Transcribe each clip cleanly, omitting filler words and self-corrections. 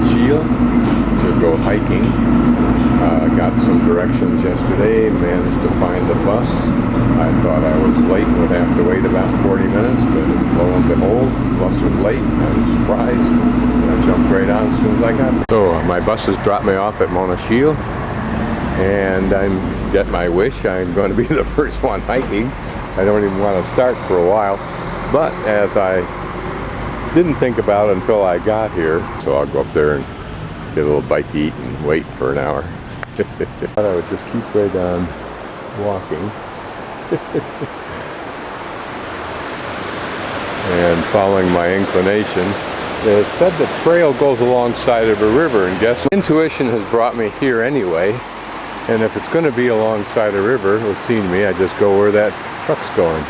Monachil to go hiking. Got some directions yesterday, managed to find the bus. I thought I was late and would have to wait about 40 minutes, but lo and behold, the bus was late. I was surprised. I jumped right on as soon as I got there. So my bus has dropped me off at Monachil, and I'm get my wish. I'm going to be the first one hiking. I don't even want to start for a while, but as I didn't think about it until I got here, so I'll go up there and get a little bite to eat and wait for an hour. I thought I would just keep right on walking and following my inclination. It said the trail goes alongside of a river, and guess what? Intuition has brought me here anyway, and if it's going to be alongside a river, it would seem to me I just go where that truck's going.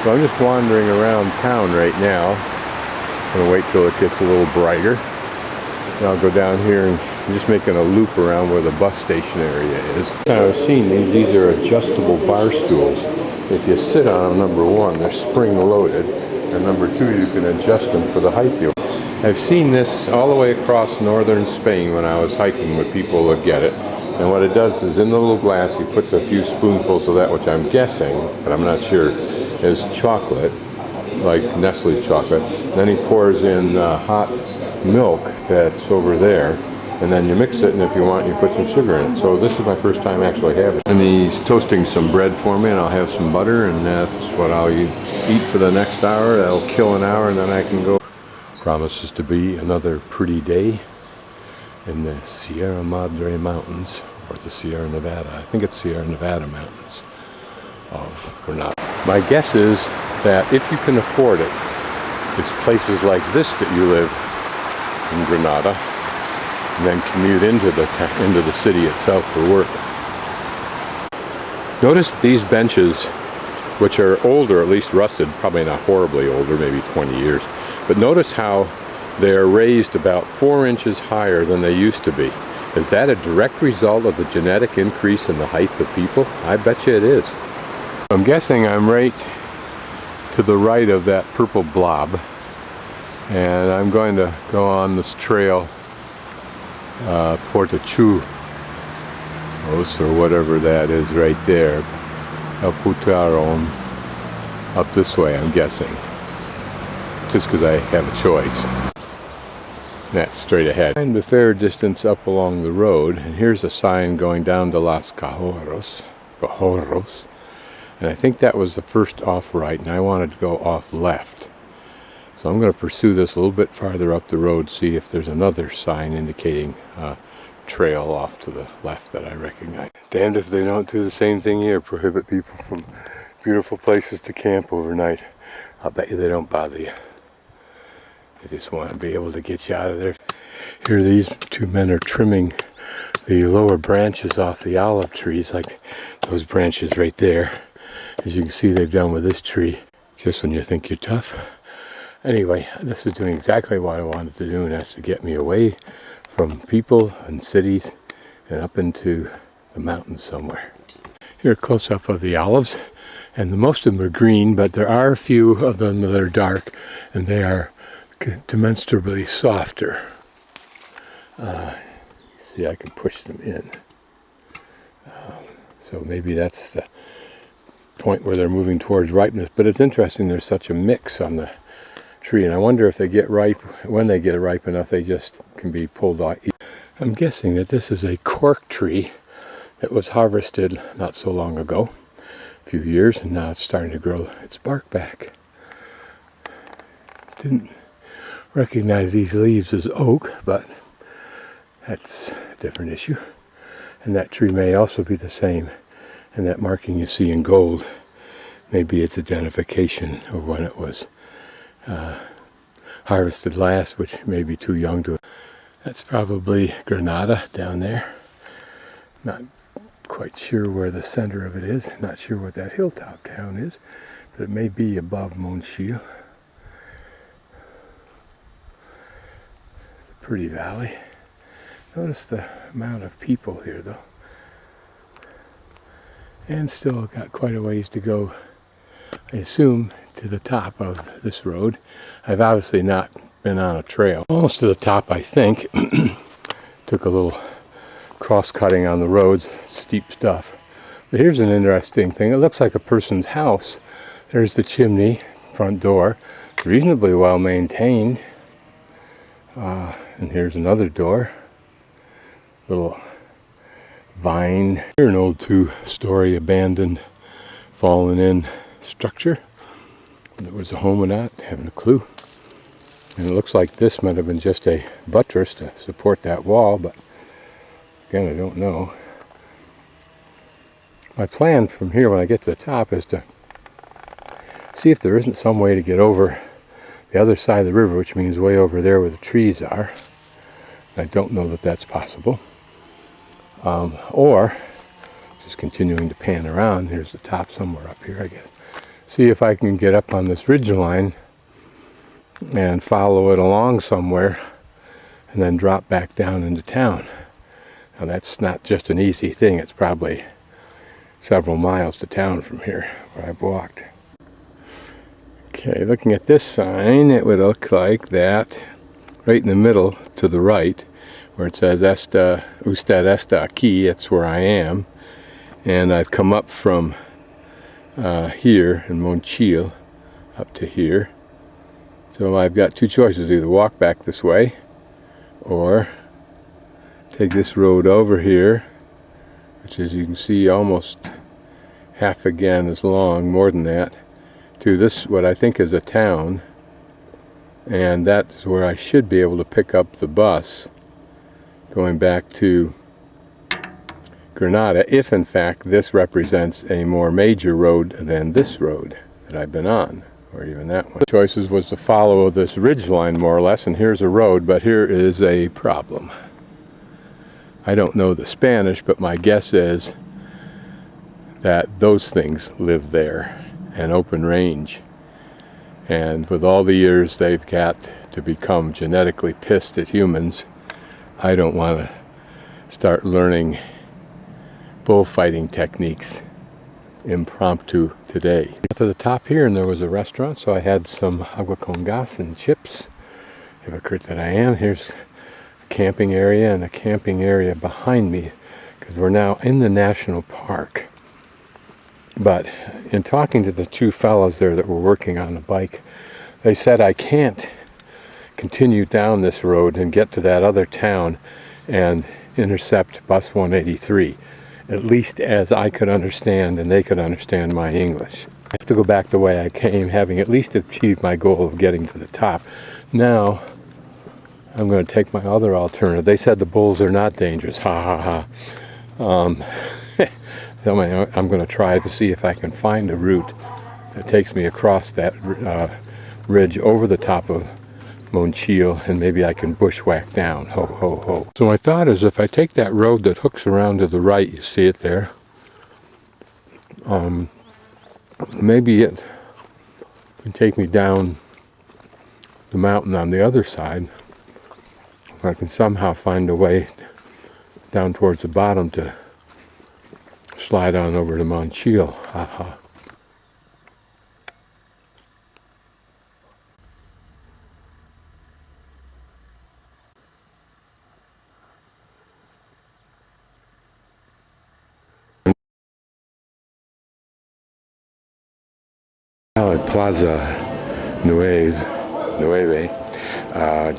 So I'm just wandering around town right now. I'm going to wait till it gets a little brighter, and I'll go down here and I'm just making a loop around where the bus station area is. I was seeing these are adjustable bar stools. If you sit on them, number one, they're spring loaded, and number two, you can adjust them for the height you want. I've seen this all the way across northern Spain when I was hiking with people that get it. And what it does is in the little glass, he puts a few spoonfuls of that, which I'm guessing, but I'm not sure, is chocolate, like Nestle's chocolate. Then he pours in hot milk that's over there, and then you mix it, and if you want, you put some sugar in it. So this is my first time actually having it. And he's toasting some bread for me, and I'll have some butter, and that's what I'll eat for the next hour. That'll kill an hour, and then I can go. Promises to be another pretty day in the Sierra Madre Mountains, or the Sierra Nevada. I think it's Sierra Nevada Mountains of Granada. My guess is that if you can afford it, it's places like this that you live in Granada, and then commute into the city itself for work. Notice these benches, which are older, at least rusted, probably not horribly older, maybe 20 years, but notice how they're raised about 4 inches higher than they used to be. Is that a direct result of the genetic increase in the height of people? I bet you it is. I'm guessing I'm right to the right of that purple blob, and I'm going to go on this trail, Portachuelos, or whatever that is right there, El Putaron, up this way, I'm guessing, just because I have a choice. That's straight ahead. And a fair distance up along the road, and here's a sign going down to Las Cajorros, and I think that was the first off right, and I wanted to go off left. So I'm going to pursue this a little bit farther up the road, see if there's another sign indicating a trail off to the left that I recognize. Damned if they don't do the same thing here, prohibit people from beautiful places to camp overnight. I'll bet you they don't bother you. They just want to be able to get you out of there. Here these two men are trimming the lower branches off the olive trees, like those branches right there. As you can see, they've done with this tree, just when you think you're tough. Anyway, this is doing exactly what I wanted to do, and that's to get me away from people and cities and up into the mountains somewhere. Here, a close-up of the olives, and most of them are green, but there are a few of them that are dark, and they are demonstrably softer. See, I can push them in. So maybe that's the point where they're moving towards ripeness. But it's interesting, there's such a mix on the tree, and I wonder if they get ripe, when they get ripe enough, they just can be pulled off. I'm guessing that this is a cork tree that was harvested not so long ago, a few years, and now it's starting to grow its bark back. Didn't recognize these leaves as oak, but that's a different issue. And that tree may also be the same, and that marking you see in gold, maybe its identification of when it was harvested last, which may be too young to. That's probably Granada down there. Not quite sure where the center of it is, not sure what that hilltop town is, but it may be above Monachil. It's a pretty valley. Notice the amount of people here though. And still got quite a ways to go, I assume, to the top of this road. I've obviously not been on a trail. Almost to the top, I think. Took a little cross-cutting on the roads, steep stuff. But here's an interesting thing. It looks like a person's house. There's the chimney, front door, reasonably well maintained. And here's another door. Little vine. Here an old 2-story abandoned, fallen in structure. There was a home or not, haven't a clue. And it looks like this might have been just a buttress to support that wall, but again, I don't know. My plan from here when I get to the top is to see if there isn't some way to get over the other side of the river, which means way over there where the trees are. I don't know that that's possible. Or just continuing to pan around. Here's the top somewhere up here, I guess. See if I can get up on this ridge line and follow it along somewhere and then drop back down into town. Now that's not just an easy thing. It's probably several miles to town from here where I've walked. Okay, looking at this sign, it would look like that right in the middle to the right where it says usted está aquí, that's where I am. And I've come up from here in Monachil up to here. So I've got two choices, either walk back this way or take this road over here, which as you can see almost half again as long, more than that, to this what I think is a town, and that's where I should be able to pick up the bus going back to Granada, if in fact this represents a more major road than this road that I've been on, or even that one. The choices was to follow this ridge line more or less, and here's a road, but here is a problem. I don't know the Spanish, but my guess is that those things live there, an open range. And with all the years they've got to become genetically pissed at humans, I don't want to start learning bullfighting techniques impromptu today. Got to the top here and there was a restaurant, so I had some agua con gas and chips. Hypocrite that I am. Here's a camping area and a camping area behind me because we're now in the national park. But in talking to the two fellows there that were working on the bike, they said I can't continue down this road and get to that other town and intercept bus 183, at least as I could understand and they could understand my English. I have to go back the way I came, having at least achieved my goal of getting to the top. Now I'm going to take my other alternative. They said the bulls are not dangerous, ha ha ha. So I'm going to try to see if I can find a route that takes me across that ridge over the top of Monachil, and maybe I can bushwhack down. Ho, ho, ho. So my thought is if I take that road that hooks around to the right, you see it there, maybe it can take me down the mountain on the other side. If I can somehow find a way down towards the bottom to slide on over to Monachil. Ha ha. At Plaza Neuve,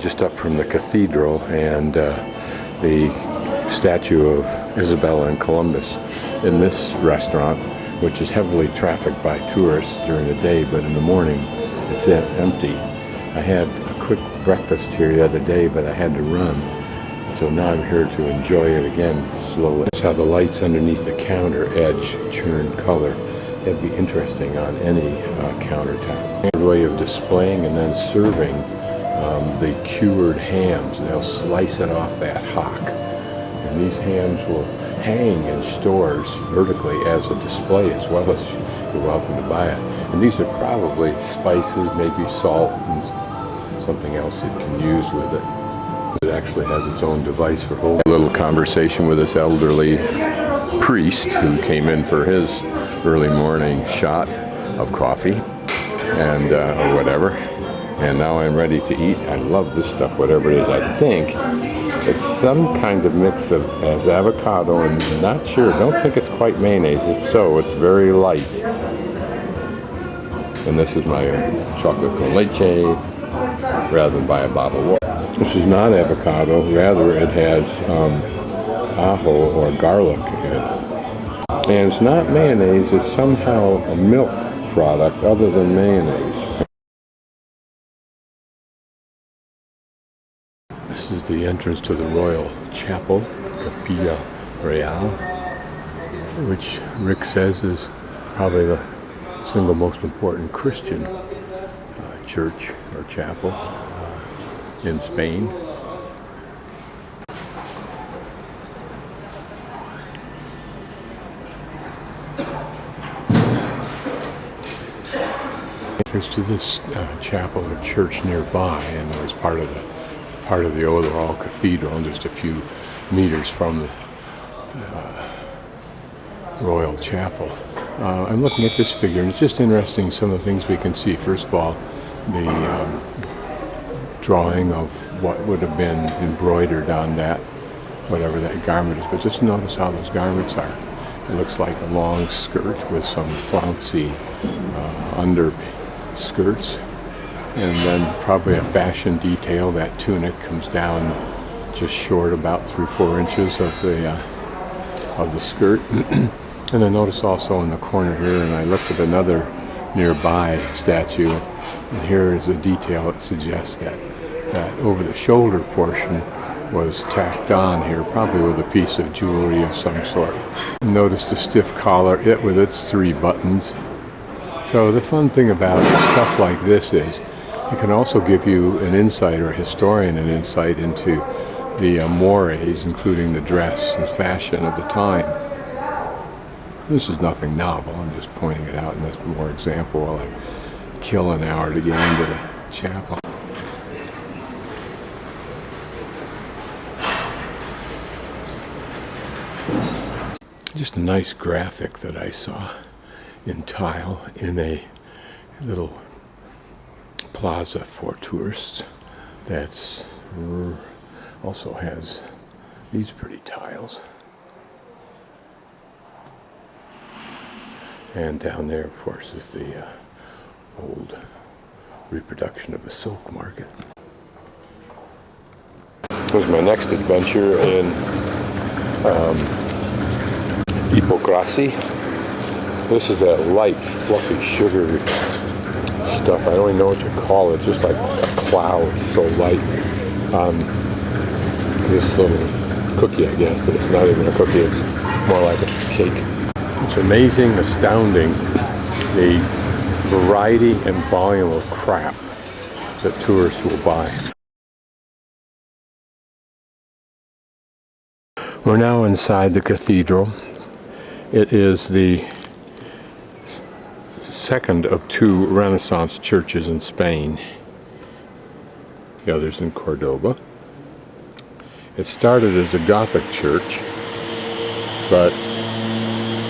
just up from the cathedral and the statue of Isabella and Columbus. In this restaurant, which is heavily trafficked by tourists during the day, but in the morning it's empty. I had a quick breakfast here the other day, but I had to run. So now I'm here to enjoy it again slowly. Notice how the lights underneath the counter edge churn color. That'd be interesting on any countertop. A way of displaying and then serving the cured hams. They'll slice it off that hock. And these hams will hang in stores vertically as a display, as well as you're welcome to buy it. And these are probably spices, maybe salt and something else you can use with it. It actually has its own device for holding. A little conversation with this elderly priest who came in for his early morning shot of coffee and or whatever. And now I'm ready to eat. I love this stuff, whatever it is. I think it's some kind of mix of as avocado and not sure. Don't think it's quite mayonnaise. If so, it's very light. And this is my chocolate con leche rather than buy a bottle of water. This is not avocado. Rather, it has ajo or garlic in it. And it's not mayonnaise. It's somehow a milk product other than mayonnaise. This is the entrance to the Royal Chapel, Capilla Real, which Rick says is probably the single most important Christian church or chapel in Spain. Entrance to this chapel or church nearby, and it was part of the overall cathedral, and just a few meters from the Royal Chapel. I'm looking at this figure, and it's just interesting some of the things we can see. First of all, the drawing of what would have been embroidered on that, whatever that garment is. But just notice how those garments are. It looks like a long skirt with some flouncy under skirts, and then probably a fashion detail. That tunic comes down just short, about 3-4 inches of the skirt. And I notice also in the corner here, and I looked at another nearby statue, and here is a detail that suggests that over the shoulder portion was tacked on here, probably with a piece of jewelry of some sort. Notice the stiff collar, it with its 3 buttons. So the fun thing about stuff like this is it can also give you an insight, or a historian an insight into the mores, including the dress and fashion of the time. This is nothing novel, I'm just pointing it out, and that's more example while I kill an hour to get into the chapel. Just a nice graphic that I saw in tile in a little plaza for tourists that's also has these pretty tiles. And down there, of course, is the old reproduction of the silk market. Here's my next adventure in Hippocrasi. This is that light, fluffy, sugary stuff. I don't even know what you call it. Just like a cloud, so light. This little cookie, I guess, but it's not even a cookie. It's more like a cake. It's amazing, astounding, the variety and volume of crap that tourists will buy. We're now inside the cathedral. It is the second of 2 Renaissance churches in Spain. The other's in Cordoba. It started as a Gothic church, but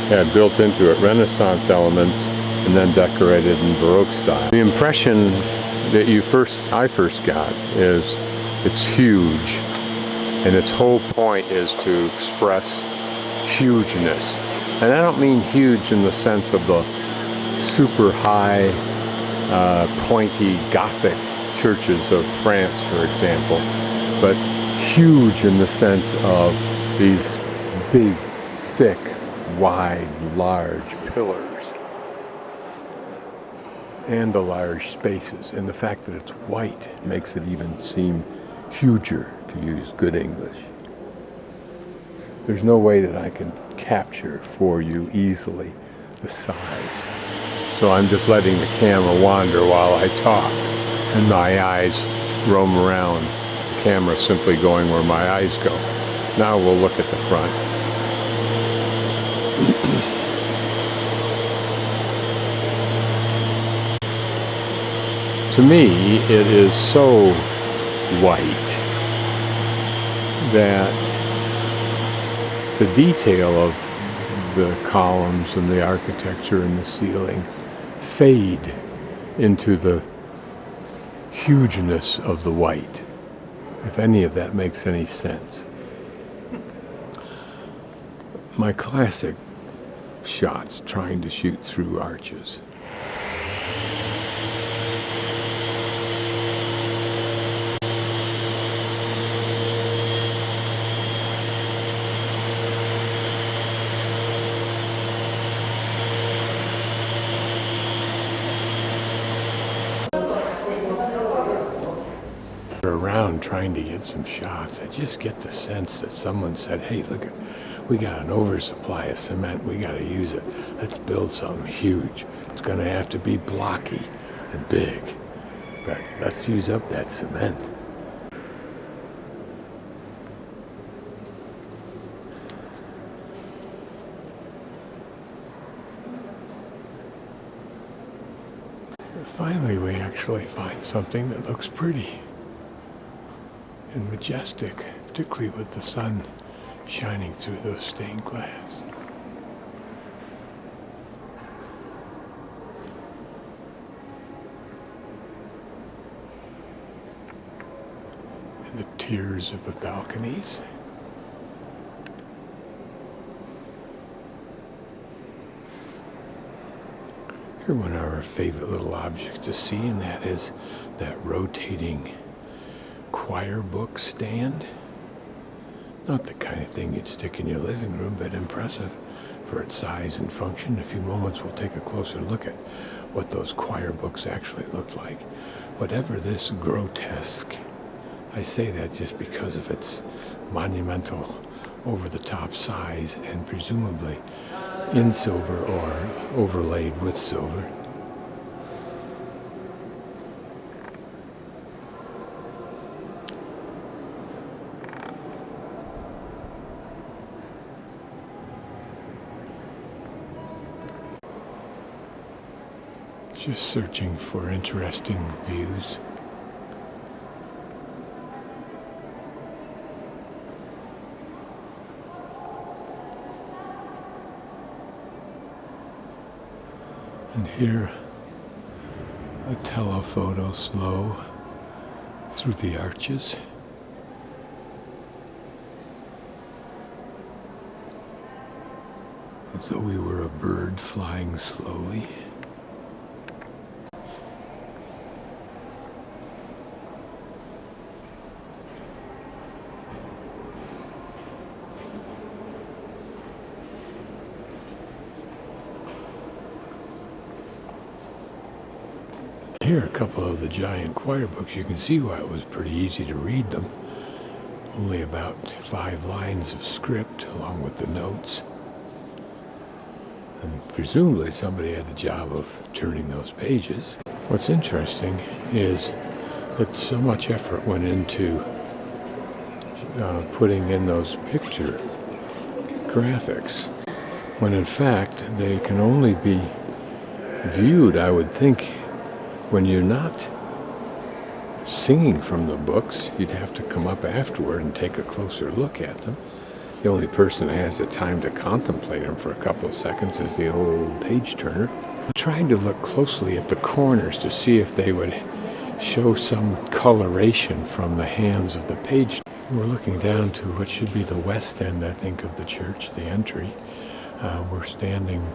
had built into it Renaissance elements and then decorated in Baroque style. The impression that I first got is it's huge, and its whole point is to express hugeness. And I don't mean huge in the sense of the super high, pointy Gothic churches of France, for example, but huge in the sense of these big, thick, wide, large pillars and the large spaces, and the fact that it's white makes it even seem huger, to use good English. There's no way that I can capture for you easily the size, so I'm just letting the camera wander while I talk, and my eyes roam around, the camera simply going where my eyes go. Now we'll look at the front. To me, it is so white that the detail of the columns and the architecture and the ceiling fade into the hugeness of the white, if any of that makes any sense. My classic shots trying to shoot through arches. Around trying to get some shots, I just get the sense that someone said, hey, look, we got an oversupply of cement, we got to use it. Let's build something huge. It's going to have to be blocky and big, but let's use up that cement. Finally, we actually find something that looks pretty and majestic, particularly with the sun shining through those stained glass. And the tiers of the balconies. Here, one of our favorite little objects to see, and that is that rotating choir book stand. Not the kind of thing you'd stick in your living room, but impressive for its size and function. In a few moments we'll take a closer look at what those choir books actually look like. Whatever this grotesque, I say that just because of its monumental, over-the-top size and presumably in silver or overlaid with silver. Just searching for interesting views. And here, a telephoto slow through the arches. As though we were a bird flying slowly. Here, a couple of the giant choir books. You can see why it was pretty easy to read them. Only about 5 lines of script along with the notes. And presumably somebody had the job of turning those pages. What's interesting is that so much effort went into putting in those picture graphics, when in fact they can only be viewed, I would think, when you're not singing from the books. You'd have to come up afterward and take a closer look at them. The only person that has the time to contemplate them for a couple of seconds is the old page turner. I'm trying to look closely at the corners to see if they would show some coloration from the hands of the page. We're looking down to what should be the west end, I think, of the church, the entry. We're standing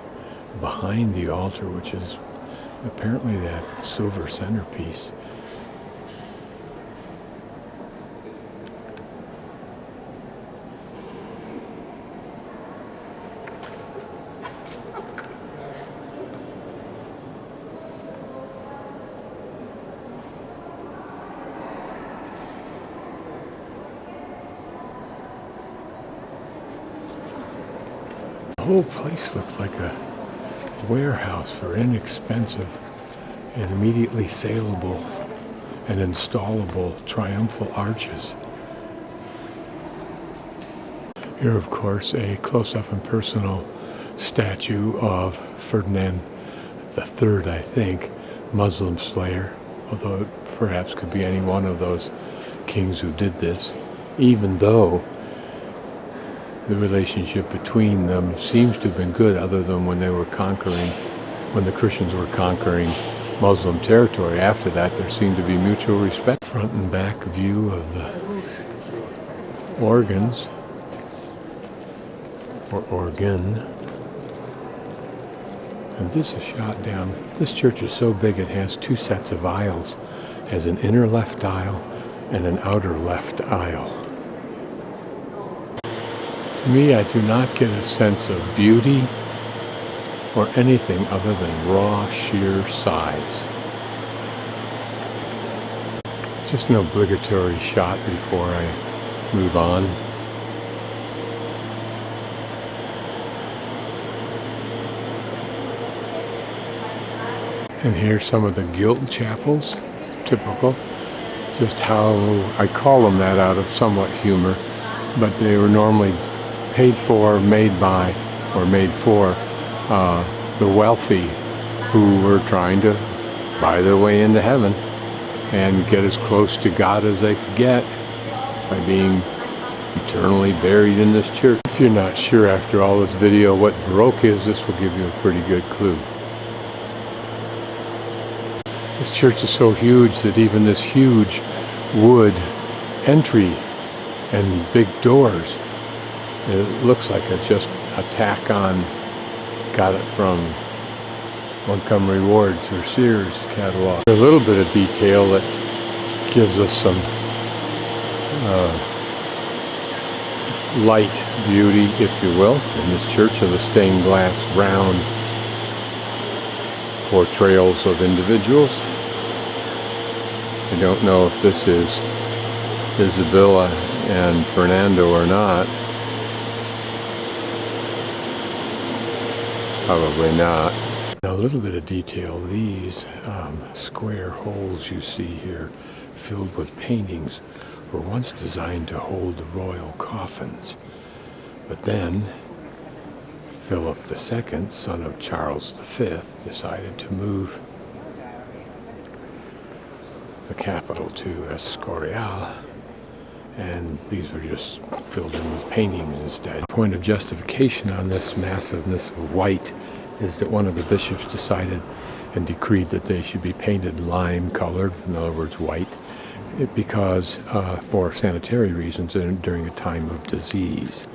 behind the altar, which is apparently that silver centerpiece. The whole place looks like a warehouse for inexpensive and immediately saleable and installable triumphal arches. Here, of course, a close-up and personal statue of Ferdinand III, I think, Muslim slayer, although it perhaps could be any one of those kings who did this, even though the relationship between them seems to have been good, other than when they were conquering, when the Christians were conquering Muslim territory. After that, there seemed to be mutual respect. Front and back view of the organs, or organ. And this is shot down. This church is so big it has two sets of aisles. It has an inner left aisle and an outer left aisle. To me, I do not get a sense of beauty or anything other than raw, sheer size. Just an obligatory shot before I move on. And here's some of the gilt chapels, typical. Just how I call them that out of somewhat humor, but they were normally paid for, made by, or made for the wealthy who were trying to buy their way into heaven and get as close to God as they could get by being eternally buried in this church. If you're not sure after all this video what Baroque is, this will give you a pretty good clue. This church is so huge that even this huge wood entry and big doors, it looks like just a tack on. Got it from Montgomery Ward's or Sears catalog. A little bit of detail that gives us some light beauty, if you will, in this church of the stained glass round portrayals of individuals. I don't know if this is Isabella and Fernando or not. Probably not. Now, a little bit of detail. These square holes you see here, filled with paintings, were once designed to hold the royal coffins. But then, Philip II, son of Charles V, decided to move the capital to Escorial, and these were just filled in with paintings instead. The point of justification on this massiveness of white is that one of the bishops decided and decreed that they should be painted lime colored, in other words white, because for sanitary reasons during a time of disease.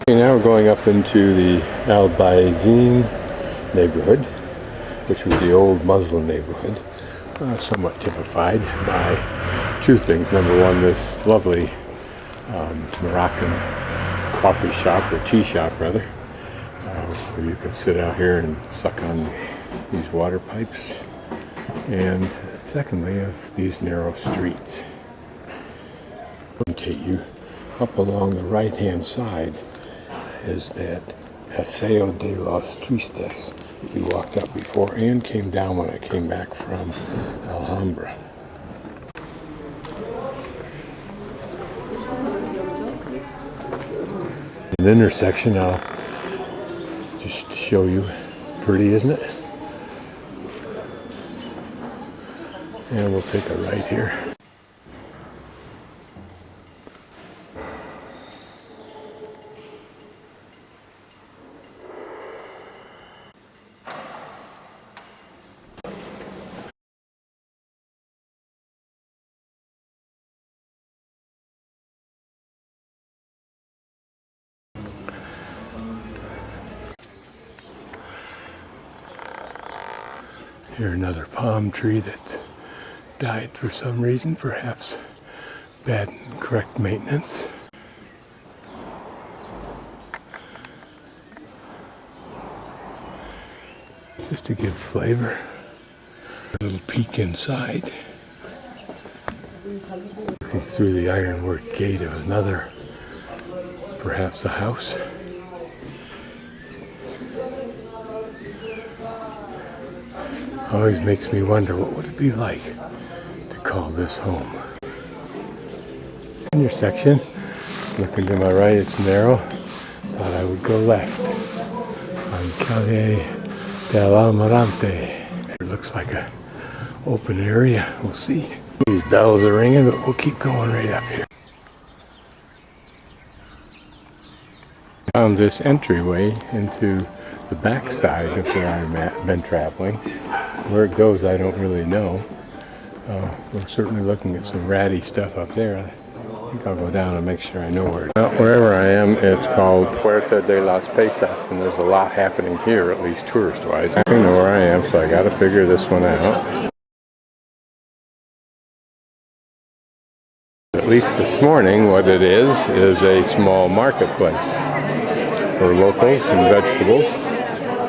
Okay, now we're going up into the Al Baizin neighborhood, which was the old Muslim neighborhood, somewhat typified by two things. Number one, this lovely Moroccan coffee shop, or tea shop rather, where you can sit out here and suck on these water pipes. And secondly, of these narrow streets. I'll take you up along the right hand side is that Paseo de los Tristes that we walked up before and came down when I came back from Alhambra. An intersection, I'll just show you. Pretty, isn't it? And we'll take a right here. Here, another palm tree that died for some reason, perhaps bad and correct maintenance. Just to give flavor. A little peek inside. Looking through the ironwork gate of another, perhaps a house. Always makes me wonder what would it be like to call this home. Intersection, looking to my right, it's narrow. Thought I would go left on Calle del Almirante. It looks like a open area. We'll see. These bells are ringing, but we'll keep going right up here. Found this entryway into the back side of where I've been traveling. Where it goes, I don't really know. We're certainly looking at some ratty stuff up there. I think I'll go down and make sure I know where it is. Well, wherever I am, it's called Puerta de las Pesas, and there's a lot happening here, at least tourist-wise. I know where I am, so I got to figure this one out. At least this morning, what it is a small marketplace for locals and vegetables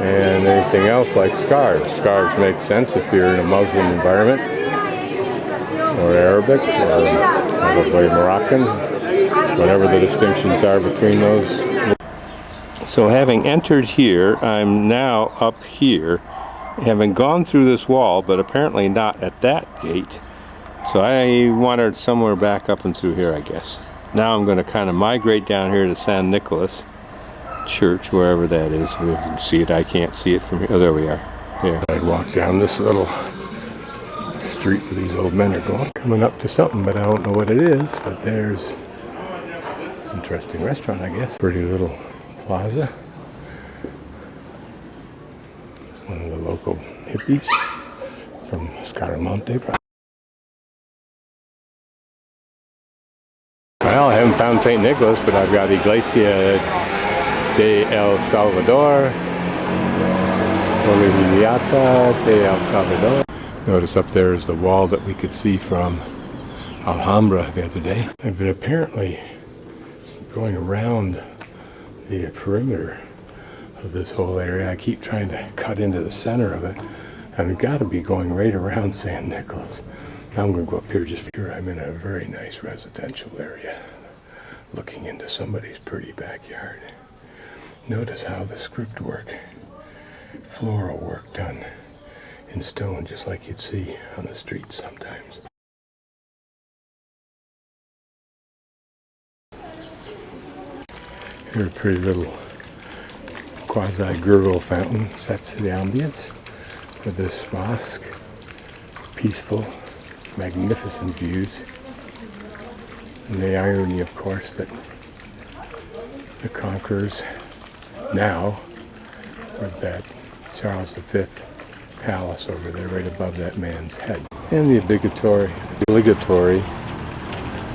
and anything else like scarves. Scarves make sense if you're in a Muslim environment, or Arabic, or probably Moroccan, whatever the distinctions are between those. So having entered here, I'm now up here, having gone through this wall, but apparently not at that gate. So I wandered somewhere back up and through here, I guess. Now I'm going to kind of migrate down here to San Nicolas Church, wherever that is. If you can see it, I can't see it from here. Oh, there we are. Yeah. I walk down this little street where these old men are going, coming up to something, but I don't know what it is. But there's an interesting restaurant, I guess. Pretty little plaza. One of the local hippies from Scaramonte. Well, I haven't found St. Nicholas, but I've got Iglesia de El Salvador, Iglesia de El Salvador. Notice up there is the wall that we could see from Alhambra the other day. But apparently going around the perimeter of this whole area, I keep trying to cut into the center of it. I've got to be going right around San Nicolas. Now I'm going to go up here just here. I'm in a very nice residential area looking into somebody's pretty backyard. Notice how the script work, floral work done in stone, just like you'd see on the streets sometimes. Here's a pretty little quasi-gurgle fountain sets the ambience for this mosque. Peaceful, magnificent views. And the irony, of course, that the conquerors now, with that Charles V palace over there right above that man's head. And the obligatory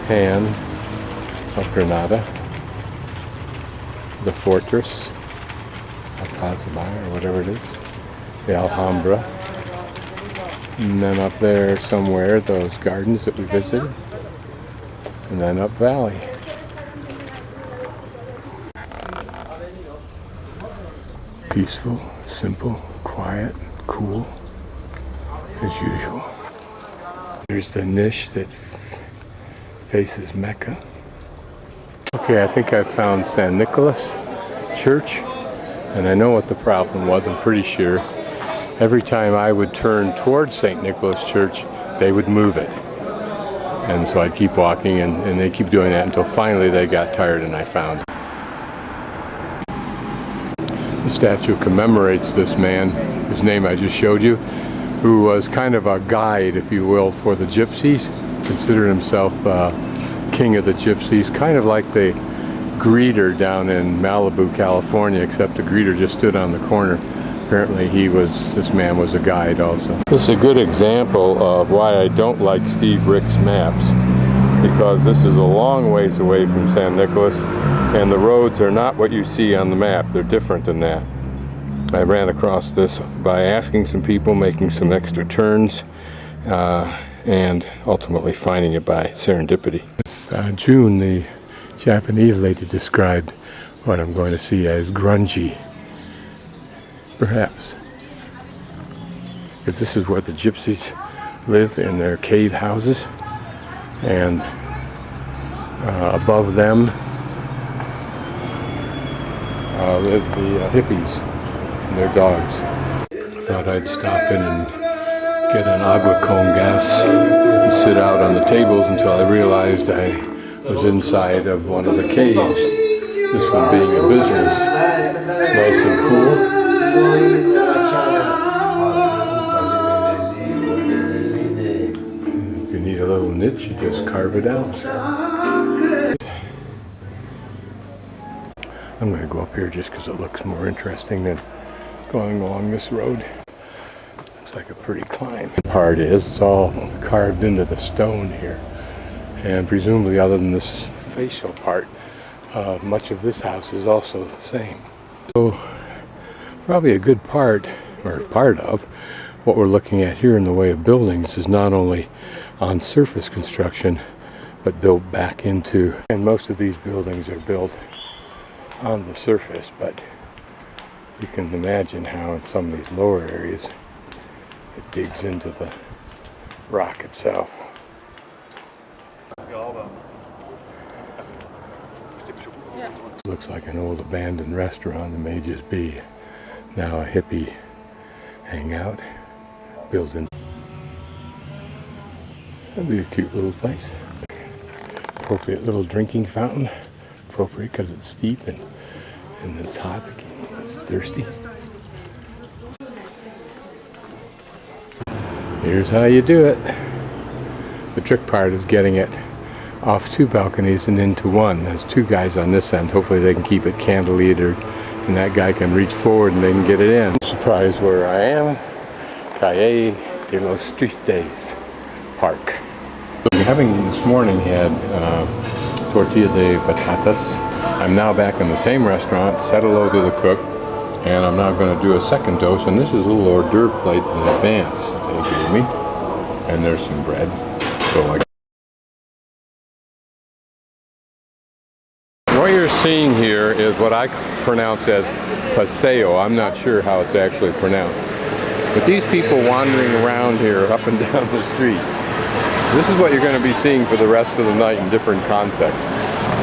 hand of Granada, the fortress, Alcazaba, or whatever it is, the Alhambra, and then up there somewhere, those gardens that we visited, and then up valley. Peaceful, simple, quiet, cool, as usual. There's the niche that faces Mecca. Okay, I think I found San Nicolas Church, and I know what the problem was. I'm pretty sure every time I would turn towards St. Nicholas Church, they would move it. And so I'd keep walking, and they keep doing that until finally they got tired and I found it. The statue commemorates this man, whose name I just showed you, who was kind of a guide, if you will, for the gypsies. Considered himself king of the gypsies, kind of like the greeter down in Malibu, California, except the greeter just stood on the corner. Apparently this man was a guide also. This is a good example of why I don't like Steve Rick's maps, because this is a long ways away from San Nicolas, and the roads are not what you see on the map. They're different than that. I ran across this by asking some people, making some extra turns, and ultimately finding it by serendipity. This June, the Japanese lady described what I'm going to see as grungy. Perhaps. Because this is where the gypsies live, in their cave houses. And above them live the hippies and their dogs. I thought I'd stop in and get an agua con gas and sit out on the tables until I realized I was inside of one of the caves. This one being a business. It's nice and cool. If you need a little niche, you just carve it out. I'm going to go up here just because it looks more interesting than going along this road. It's like a pretty climb. The part is, it's all carved into the stone here. And presumably, other than this facial part, much of this house is also the same. So probably a good part, or part of, what we're looking at here in the way of buildings is not only on surface construction, but built back into, and most of these buildings are built on the surface, but you can imagine how in some of these lower areas it digs into the rock itself. Looks like an old abandoned restaurant. It may just be now a hippie hangout building. That'd be a cute little place. Appropriate little drinking fountain. Appropriate because it's steep and it's hot. It's thirsty. Here's how you do it. The trick part is getting it off 2 balconies and into one. There's 2 guys on this end. Hopefully they can keep it cantilevered and that guy can reach forward and they can get it in. Surprise where I am. Calle de los Tristes Park. This morning had tortilla de patatas. I'm now back in the same restaurant, said hello to the cook, and I'm now going to do a second dose, and this is a little hors d'oeuvre plate in advance that they gave me. And there's some bread. So what you're seeing here is what I pronounce as paseo. I'm not sure how it's actually pronounced. But these people wandering around here up and down the street, this is what you're going to be seeing for the rest of the night in different contexts.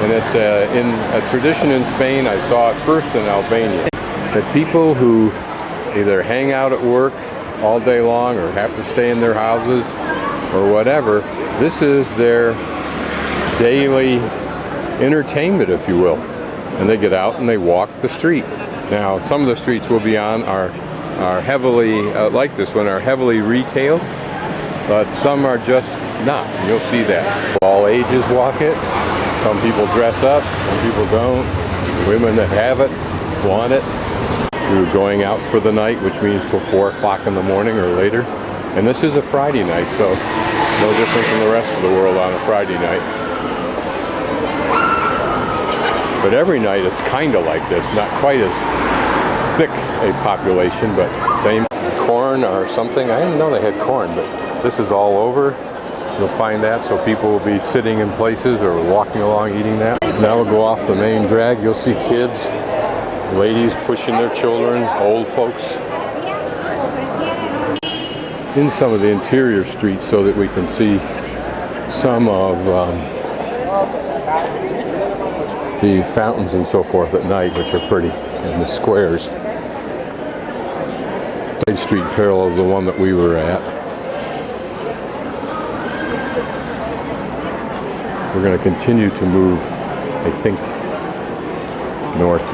And it's in a tradition in Spain. I saw it first in Albania. That people who either hang out at work all day long or have to stay in their houses or whatever, this is their daily entertainment, if you will. And they get out and they walk the street. Now, some of the streets we'll be on are heavily, like this one, are heavily retailed, but some are just not. You'll see that. All ages walk it. Some people dress up, some people don't. Women that have it want it. We're going out for the night, which means till 4 o'clock in the morning or later. And this is a Friday night, so no different from the rest of the world on a Friday night. But every night is kind of like this, not quite as thick a population, but same. Corn or something. I didn't know they had corn, but this is all over. You'll find that, so people will be sitting in places or walking along eating that. Now we'll go off the main drag. You'll see kids, ladies pushing their children, old folks in some of the interior streets so that we can see some of the fountains and so forth at night, which are pretty, and the squares. Side street parallel to the one that we were at. We're going to continue to move, I think, north.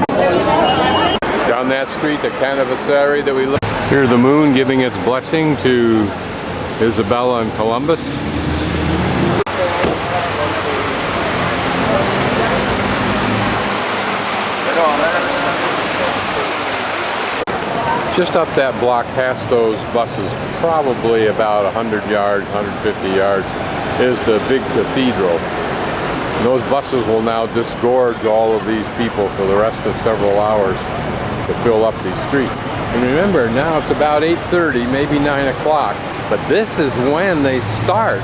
Down that street, the Cannavasari that we look. Here's the moon giving its blessing to Isabella and Columbus. Just up that block past those buses, probably about 100 yards, 150 yards, is the big cathedral. And those buses will now disgorge all of these people for the rest of several hours to fill up these streets. And remember, now it's about 8:30, maybe 9 o'clock, but this is when they start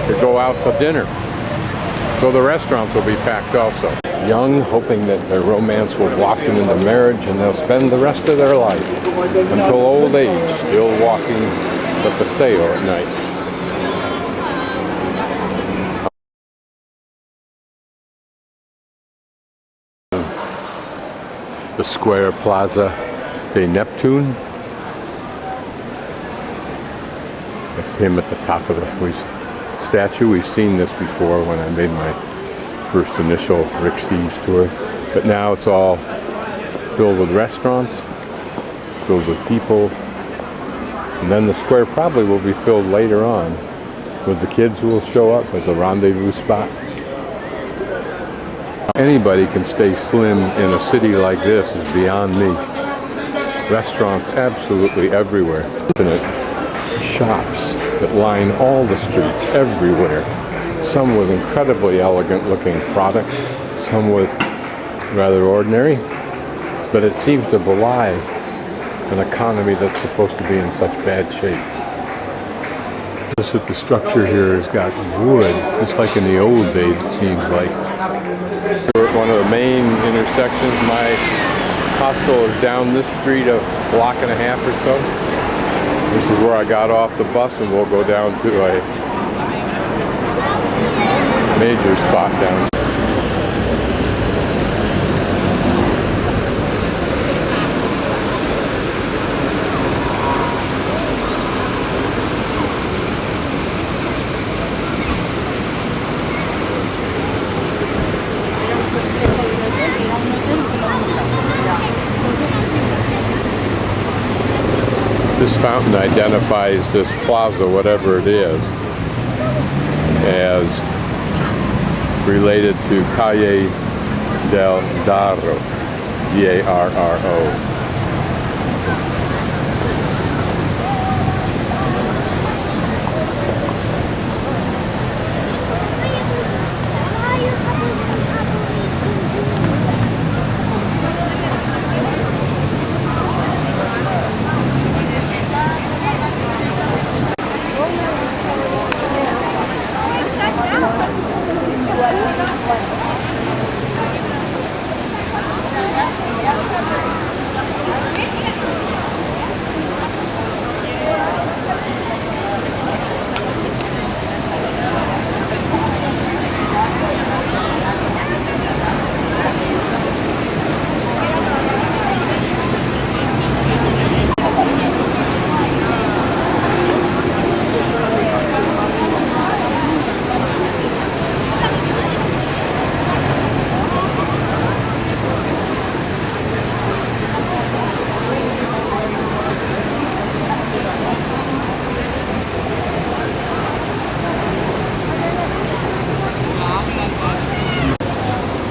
to go out to dinner. So the restaurants will be packed also. Young, hoping that their romance will blossom into marriage and they'll spend the rest of their life until old age still walking the paseo at night. The square Plaza de Neptune. That's him at the top of the statue. We've seen this before when I made my first initial Rick Steves tour. But now it's all filled with restaurants, filled with people. And then the square probably will be filled later on with the kids who will show up as a rendezvous spot. Anybody can stay slim in a city like this is beyond me. Restaurants absolutely everywhere. Infinite shops that line all the streets everywhere. Some with incredibly elegant looking products, some with rather ordinary, but it seems to belie an economy that's supposed to be in such bad shape. Notice that the structure here has got wood, just like in the old days it seems like. We're at one of the main intersections. My hostel is down this street a block and a half or so. This is where I got off the bus, and we'll go down to a major spot down. This fountain identifies this plaza, whatever it is, as related to Calle del Darro, D-A-R-R-O.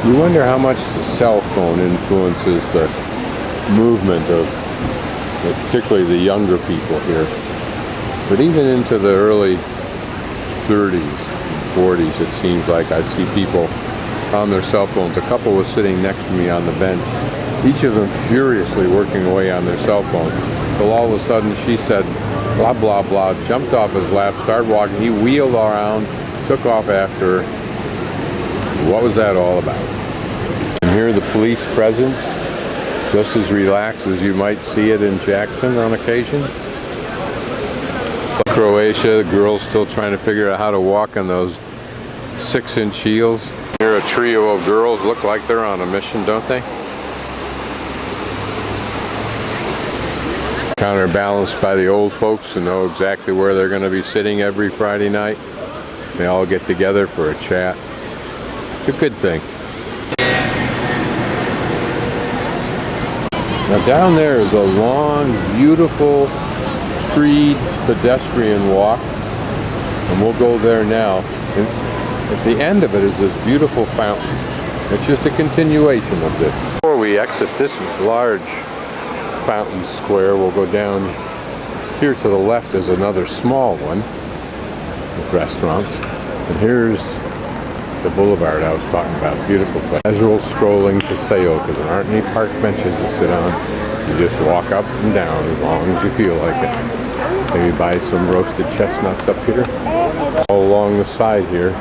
You wonder how much the cell phone influences the movement of particularly the younger people here. But even into the early 30s, 40s, it seems like I see people on their cell phones. A couple was sitting next to me on the bench, each of them furiously working away on their cell phone. Till all of a sudden she said, blah, blah, blah, jumped off his lap, started walking. He wheeled around, took off after her. What was that all about? And here the police presence, just as relaxed as you might see it in Jackson on occasion. Croatia, the girls still trying to figure out how to walk on those 6-inch heels. Here a trio of girls look like they're on a mission, don't they? Counterbalanced by the old folks who know exactly where they're going to be sitting every Friday night. They all get together for a chat. It's a good thing. Now down there is a long, beautiful, treed pedestrian walk, and we'll go there now. And at the end of it is this beautiful fountain. It's just a continuation of this. Before we exit this large fountain square, we'll go down here to the left is another small one with restaurants, and here's the boulevard I was talking about. Beautiful place. Casual strolling paseo, because there aren't any park benches to sit on. You just walk up and down as long as you feel like it. Maybe buy some roasted chestnuts up here. All along the side here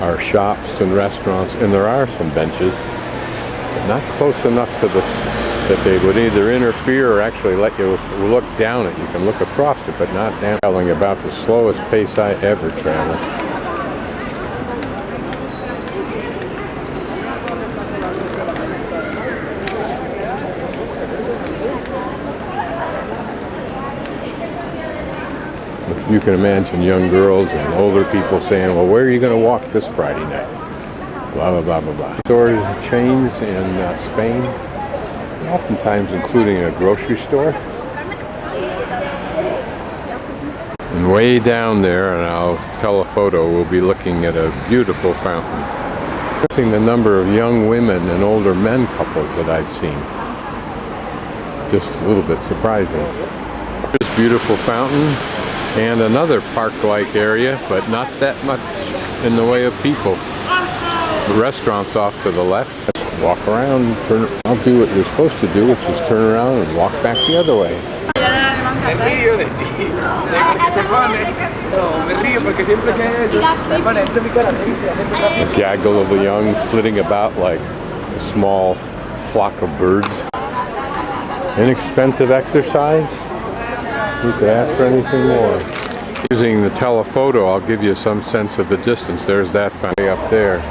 are shops and restaurants, and there are some benches, but not close enough to the that they would either interfere or actually let you look down it. You can look across it, but not down. Traveling about the slowest pace I ever traveled. You can imagine young girls and older people saying, well, where are you going to walk this Friday night? Blah, blah, blah, blah, blah. Stores and chains in Spain, oftentimes including a grocery store. And way down there, and I'll tell a photo, we'll be looking at a beautiful fountain. Counting the number of young women and older men couples that I've seen. just a little bit surprising. This beautiful fountain and another park-like area, but not that much in the way of people. The restaurant's off to the left. Walk around, I'll do what you're supposed to do, which is turn around and walk back the other way. A gaggle of the young flitting about like a small flock of birds. Inexpensive exercise. You could ask for anything more. Using the telephoto, I'll give you some sense of the distance. There's that fountain up there.